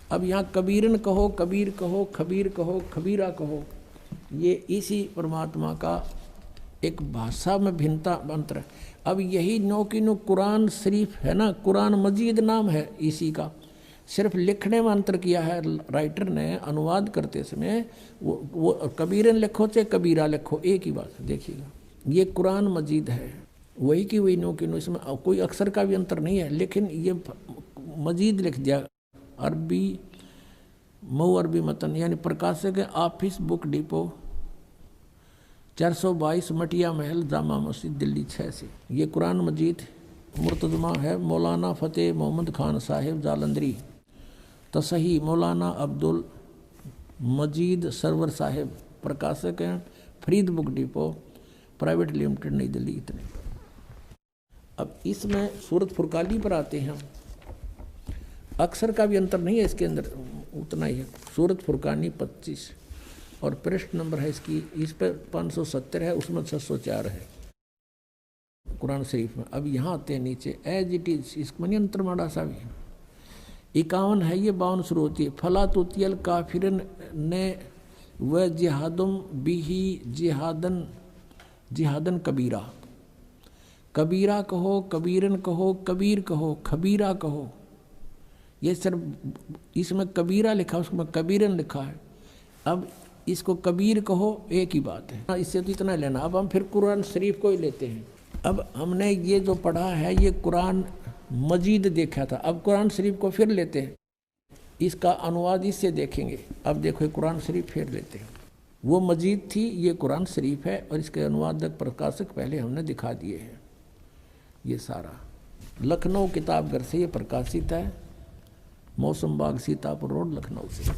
अब यहाँ कबीरन कहो, कबीर कहो, खबीर कहो, खबीरा कहो, ये इसी परमात्मा का एक भाषा में भिन्नता अंतर है। अब यही नो की नो कुरान शरीफ है ना, कुरान मजीद नाम है इसी का, सिर्फ लिखने में अंतर किया है राइटर ने, अनुवाद करते समय वो कबीरन लिखो चाहे कबीरा लिखो एक ही बात। देखिएगा ये कुरान मजीद है, वही की वही नो की नो, इसमें कोई अक्षर का भी अंतर नहीं है, लेकिन ये मजीद लिख दिया। अरबी मऊ अरबी मतन यानी प्रकाशक है ऑफिस बुक डिपो 422 मटिया महल जामा मस्जिद दिल्ली 6 से। ये कुरान मजीद मुर्तजमा है मौलाना फ़तेह मोहम्मद खान साहिब जालंधरी, तसही मौलाना अब्दुल मजीद सरवर साहिब, प्रकाशक हैं Farid book depot private limited नई दिल्ली। इतने। अब इसमें सूरत फुरकानी पर आते हैं, अक्षर का भी अंतर नहीं है इसके अंदर, उतना ही है। सूरत फुरकानी 25 और पृष्ठ नंबर है इसकी, इस पर 570 है, उसमें 604 है कुरान शरीफ में। अब यहाँ आते हैं नीचे एज इट इज, इसमें नहीं अंतर माड़ा सा भी 51 है, ये 52 शुरू होती है। फला तुतियल काफिरन ने व जिहादुम बिही जिहादन जिहादन कबीरा, कबीरा कहो, कबीरन कहो, कबीर कहो, खबीरा कहो। ये सिर्फ इसमें कबीरा लिखा, उसमें कबीरन लिखा है। अब इसको कबीर कहो एक ही बात है, इससे तो इतना लेना। अब हम फिर कुरान शरीफ को ही लेते हैं। अब हमने ये जो पढ़ा है ये कुरान मजीद देखा था, अब कुरान शरीफ को फिर लेते हैं, इसका अनुवाद इससे देखेंगे। अब देखो कुरान शरीफ फिर लेते हैं, वो मजीद थी, ये कुरान शरीफ है और इसके अनुवादक प्रकाशक पहले हमने दिखा दिए हैं। ये सारा लखनऊ किताबघर से ये प्रकाशित है, मौसम बाग सीतापुर रोड लखनऊ से।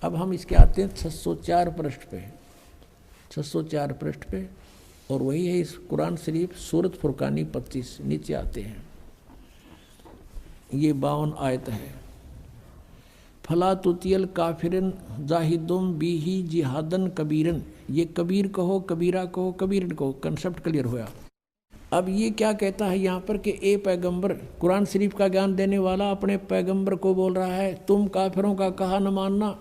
अब हम इसके आते हैं 604 पृष्ठ पे, 604 पृष्ठ पे, और वही है इस कुरान शरीफ सूरत फुरकानी 25। नीचे आते हैं, ये 52 आयत है। फला तुतियल काफिरन जाहिदुम बीही जिहादन कबीरन, ये कबीर कहो, कबीरा कहो, कबीरन कहो, कंसेप्ट क्लियर हुआ। अब ये क्या कहता है यहाँ पर कि ए पैगंबर, कुरान शरीफ का ज्ञान देने वाला अपने पैगंबर को बोल रहा है तुम काफिरों का कहा न मानना।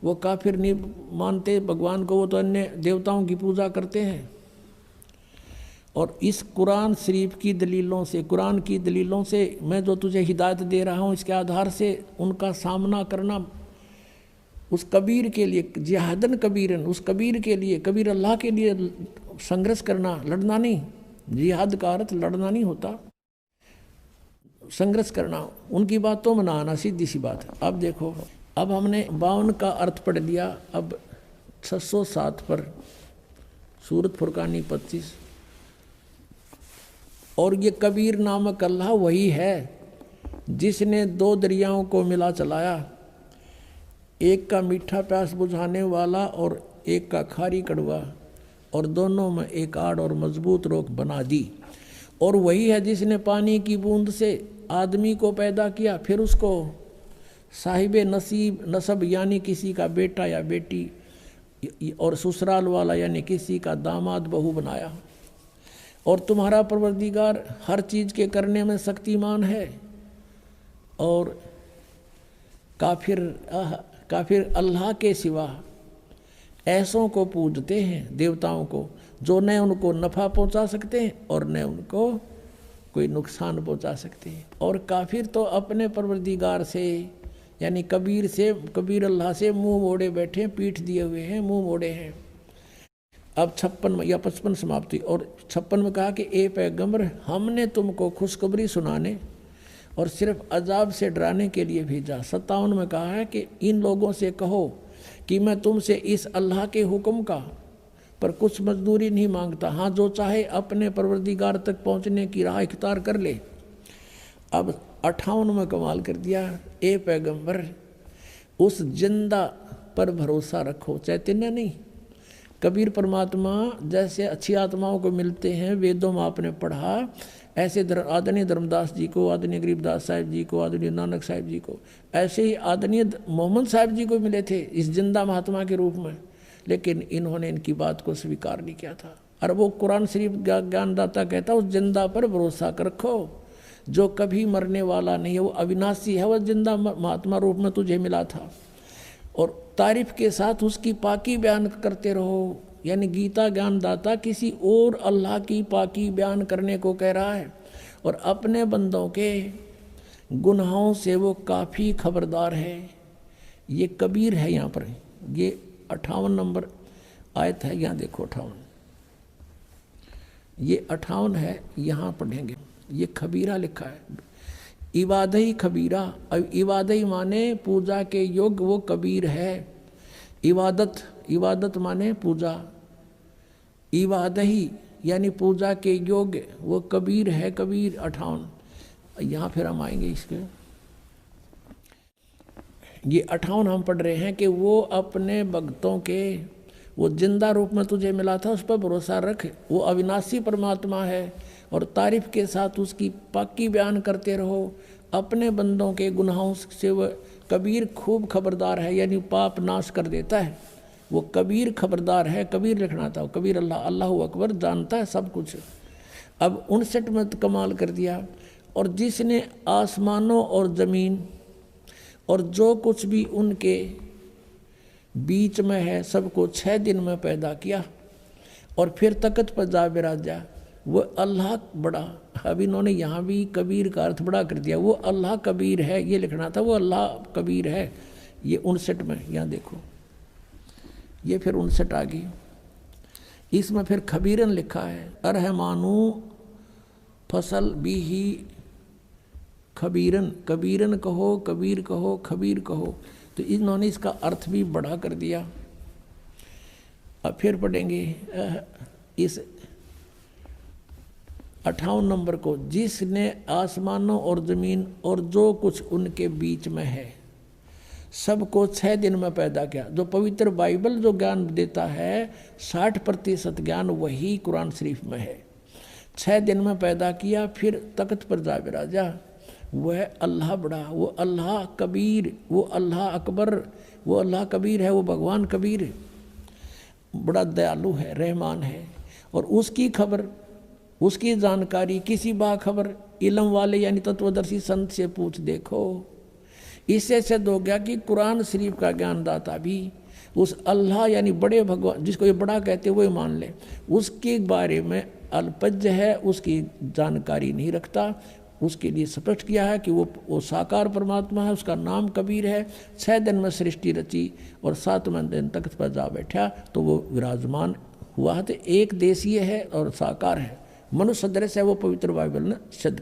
वो काफिर नहीं मानते भगवान को, वो तो अन्य देवताओं की पूजा करते हैं। और इस कुरान शरीफ की दलीलों से, कुरान की दलीलों से मैं जो तुझे हिदायत दे रहा हूँ, इसके आधार से उनका सामना करना उस कबीर के लिए, जिहादन कबीरन, उस कबीर के लिए, कबीर अल्लाह के लिए संघर्ष करना, लड़ना नहीं। जिहाद का अर्थ लड़ना नहीं होता, संघर्ष करना, उनकी बातों में ना आना, सीधी सी बात है। अब देखो, अब हमने 52 का अर्थ पढ़ लिया। अब 607 पर सूरत फुरकानी 25, और ये कबीर नामक अल्लाह वही है जिसने 2 दरियाओं को मिला चलाया, एक का मीठा प्यास बुझाने वाला और एक का खारी कड़वा, और दोनों में एक आड़ और मजबूत रोक बना दी। और वही है जिसने पानी की बूंद से आदमी को पैदा किया, फिर उसको साहिब नसीब नसब यानी किसी का बेटा या बेटी, और ससुराल वाला यानी किसी का दामाद बहू बनाया। और तुम्हारा परवरदिगार हर चीज़ के करने में शक्तिमान है। और काफिर अल्लाह के सिवा ऐसों को पूजते हैं, देवताओं को, जो न उनको नफ़ा पहुंचा सकते हैं और न उनको कोई नुकसान पहुंचा सकते हैं। और काफिर तो अपने परवरदिगार से यानी कबीर से, कबीर अल्लाह से मुंह मोड़े बैठे, पीठ दिए हुए हैं, मुंह मोड़े हैं। अब 56 या 55 समाप्ति। और 56 में कहा कि ए पैगंबर, हमने तुमको खुशखबरी सुनाने और सिर्फ अजाब से डराने के लिए भेजा। 57 में कहा है कि इन लोगों से कहो कि मैं तुमसे इस अल्लाह के हुक्म का पर कुछ मजदूरी नहीं मांगता, हाँ जो चाहे अपने परवरदिगार तक पहुंचने की राह इख्तियार कर ले। अब 58 में कमाल कर दिया, ए पैगंबर उस जिंदा पर भरोसा रखो, चैतन्य नहीं। कबीर परमात्मा जैसे अच्छी आत्माओं को मिलते हैं, वेदों में आपने पढ़ा, ऐसे आदरणीय धर्मदास जी को, आदरणीय गरीबदास साहिब जी को, आदरणीय नानक साहिब जी को, ऐसे ही आदरणीय मोहम्मद साहिब जी को मिले थे इस जिंदा महात्मा के रूप में, लेकिन इन्होंने इनकी बात को स्वीकार नहीं किया था। और वो कुरान शरीफ ज्ञानदाता कहता उस जिंदा पर भरोसा रखो जो कभी मरने वाला नहीं है, वो अविनाशी है, वह जिंदा महात्मा रूप में तुझे मिला था। और तारीफ के साथ उसकी पाकी बयान करते रहो, यानी गीता ज्ञानदाता किसी और अल्लाह की पाकी बयान करने को कह रहा है। और अपने बंदों के गुनाहों से वो काफ़ी खबरदार है। ये कबीर है यहाँ पर, ये 58 नंबर आयत है, यहाँ देखो 58, ये 58 है, यहाँ पढ़ेंगे। ये खबीरा लिखा है, इबादही खबीरा। अब इबादही माने पूजा के योग्य वो कबीर है। इबादत, इबादत माने पूजा, इबादही यानी पूजा के योग्य वो कबीर है। कबीर 58, यहाँ फिर हम आएंगे इसके। ये 58 हम पढ़ रहे हैं कि वो अपने भक्तों के, वो जिंदा रूप में तुझे मिला था, उस पर भरोसा रख, वो अविनाशी परमात्मा है। और तारीफ के साथ उसकी पाकी बयान करते रहो। अपने बंदों के गुनाहों से वह कबीर खूब खबरदार है, यानी पाप नाश कर देता है। वो कबीर खबरदार है, कबीर लिखना था, कबीर अल्लाह, अल्लाहु अकबर, जानता है सब कुछ। अब 59 में तो कमाल कर दिया। और जिसने आसमानों और ज़मीन और जो कुछ भी उनके बीच में है सबको 6 दिन में पैदा किया और फिर तख्त पर जा बिराजा, वो अल्लाह बड़ा। अब इन्होंने यहाँ भी कबीर का अर्थ बड़ा कर दिया। वो अल्लाह कबीर है, ये लिखना था, वो अल्लाह कबीर है। ये 59 में, यहाँ देखो, ये फिर 59 आ गई। इसमें फिर खबीरन लिखा है, अरहमानू फसल भी ही खबीरन, कबीरन कहो, कबीर कहो, खबीर कहो। तो इन्होंने इसका अर्थ भी बड़ा कर दिया। अब फिर पढ़ेंगे इस 58 नंबर को, जिसने आसमानों और ज़मीन और जो कुछ उनके बीच में है सबको 6 दिन में पैदा किया। जो पवित्र बाइबल जो ज्ञान देता है 60% ज्ञान वही कुरान शरीफ में है। 6 दिन में पैदा किया, फिर तख्त पर जा बिराजा। वह अल्लाह बड़ा, वो अल्लाह कबीर, वो अल्लाह अकबर, वो अल्लाह कबीर है, वो भगवान कबीर है, बड़ा दयालु है, रहमान है। और उसकी खबर, उसकी जानकारी किसी बाखबर इल्म वाले यानी तत्वदर्शी संत से पूछ देखो। इससे सिद्ध हो गया कि कुरान शरीफ का ज्ञानदाता भी उस अल्लाह यानी बड़े भगवान, जिसको ये बड़ा कहते हैं, वो मान ले, उसके बारे में अल्पज्ञ है, उसकी जानकारी नहीं रखता। उसके लिए स्पष्ट किया है कि वो साकार परमात्मा है, उसका नाम कबीर है। 6 दिन में सृष्टि रची और 7वें दिन तख्त पर जा बैठा तो वो विराजमान हुआ। तो एक देशीय है और साकार है, मनुष्य सदृश है, वो पवित्र बाइबल ने सिद्ध